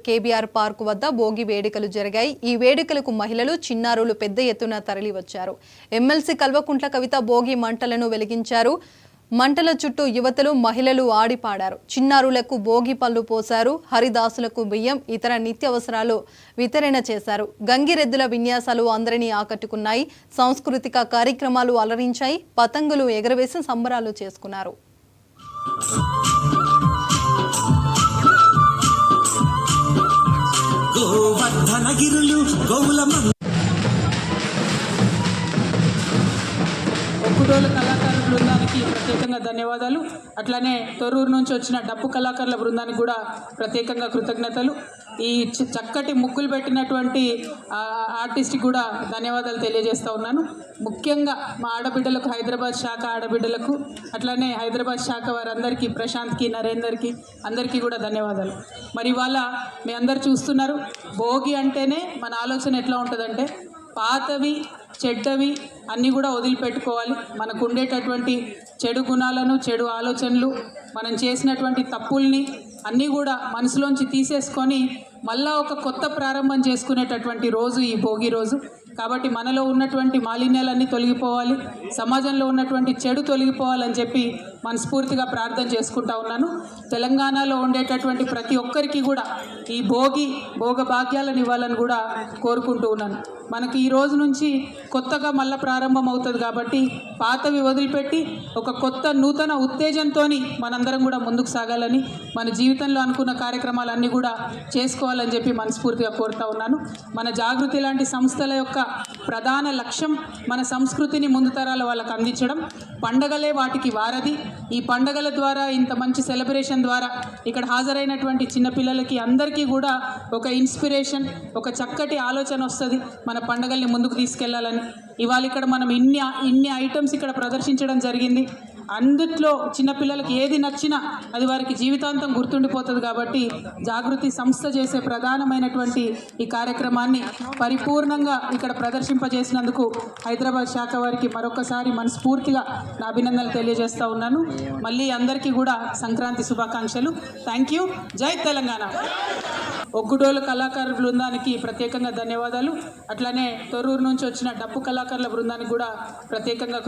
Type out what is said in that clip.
KBR park వద్ద భోగి వేడుకలు జరిగాయి. ఈ వేడుకలకు మహిళలు, చిన్నారులు పెద్ద ఎత్తున తరలివచ్చారు. ఎమ్మెల్సీ కల్వకుంట్ల కవిత భోగి మంటలను వెలిగించారు. మంటల చుట్టూ యువతులు, మహిళలు ఆడిపాడారు. చిన్నారులకు భోగి పళ్ళు పోశారు. హరిదాసులకు బియ్యం, ఇతర నిత్యావసరాలు వితరణ చేశారు. గంగిరెద్దుల విన్యాసాలు అందరినీ ఆకట్టుకున్నాయి. సాంస్కృతిక కార్యక్రమాలు అలరించాయి. పతంగులు ఎగరవేసి సంబరాలు చేసుకున్నారు. ఒక్కుడోలు కళాకారుల బృందానికి ప్రత్యేకంగా ధన్యవాదాలు. అట్లానే తొర్రూరు నుంచి వచ్చిన డప్పు కళాకారుల బృందానికి కూడా ప్రత్యేకంగా కృతజ్ఞతలు. ఈ చక్కటి ముగ్గులు పెట్టినటువంటి ఆర్టిస్ట్కి కూడా ధన్యవాదాలు తెలియజేస్తూ ఉన్నాను. ముఖ్యంగా మా ఆడబిడ్డలకు, హైదరాబాద్ శాఖ ఆడబిడ్డలకు, అట్లానే హైదరాబాద్ శాఖ వారందరికీ, ప్రశాంత్కి, నరేందర్కి, అందరికీ కూడా ధన్యవాదాలు. మరి ఇవాళ మీ అందరు చూస్తున్నారు, భోగి అంటేనే మన ఆలోచన ఎట్లా ఉంటుందంటే పాతవి, చెడ్డవి అన్నీ కూడా వదిలిపెట్టుకోవాలి. మనకు ఉండేటటువంటి చెడు గుణాలను, చెడు ఆలోచనలు, మనం చేసినటువంటి తప్పుల్ని అన్నీ కూడా మనసులోంచి తీసేసుకొని మళ్ళా ఒక కొత్త ప్రారంభం చేసుకునేటటువంటి రోజు ఈ భోగి రోజు. కాబట్టి మనలో ఉన్నటువంటి మాలిన్యాలన్నీ తొలగిపోవాలి, సమాజంలో ఉన్నటువంటి చెడు తొలగిపోవాలని చెప్పి మనస్ఫూర్తిగా ప్రార్థన చేసుకుంటా ఉన్నాను. తెలంగాణలో ఉండేటటువంటి ప్రతి ఒక్కరికి కూడా ఈ భోగ భాగ్యాలను ఇవ్వాలని కూడా కోరుకుంటూ ఉన్నాను. మనకి ఈ రోజు నుంచి కొత్తగా మళ్ళీ ప్రారంభం అవుతుంది కాబట్టి పాతవి వదిలిపెట్టి ఒక కొత్త నూతన ఉత్తేజంతో మనందరం కూడా ముందుకు సాగాలని, మన జీవితంలో అనుకున్న కార్యక్రమాలన్నీ కూడా చేసుకోవాలని చెప్పి మనస్ఫూర్తిగా కోరుతా ఉన్నాను. మన జాగృతి లాంటి సంస్థల యొక్క ప్రధాన లక్ష్యం మన సంస్కృతిని ముందు తరాల వాళ్ళకు అందించడం. పండగలే వాటికి వారధి. ఈ పండగల ద్వారా, ఇంత మంచి సెలబ్రేషన్ ద్వారా ఇక్కడ హాజరైనటువంటి చిన్నపిల్లలకి అందరికీ కూడా ఒక ఇన్స్పిరేషన్, ఒక చక్కటి ఆలోచన వస్తుంది మన పండగల్ని ముందుకు తీసుకెళ్లాలని. ఇవాళ ఇక్కడ మనం ఇన్ని ఐటమ్స్ ఇక్కడ ప్రదర్శించడం జరిగింది. అందుట్లో చిన్నపిల్లలకి ఏది నచ్చినా అది వారికి జీవితాంతం గుర్తుండిపోతుంది. కాబట్టి జాగృతి సంస్థ చేసే ప్రధానమైనటువంటి ఈ కార్యక్రమాన్ని పరిపూర్ణంగా ఇక్కడ ప్రదర్శింపజేసినందుకు హైదరాబాద్ శాఖ వారికి మరొకసారి మనస్ఫూర్తిగా నా అభినందనలు తెలియజేస్తూ ఉన్నాను. మళ్ళీ అందరికీ కూడా సంక్రాంతి శుభాకాంక్షలు. Thank you. జై తెలంగాణ. ఒగ్గుడోలు కళాకారుల బృందానికి ప్రత్యేకంగా ధన్యవాదాలు. అట్లానే తొర్రూరు నుంచి వచ్చిన డప్పు కళాకారుల బృందానికి కూడా ప్రత్యేకంగా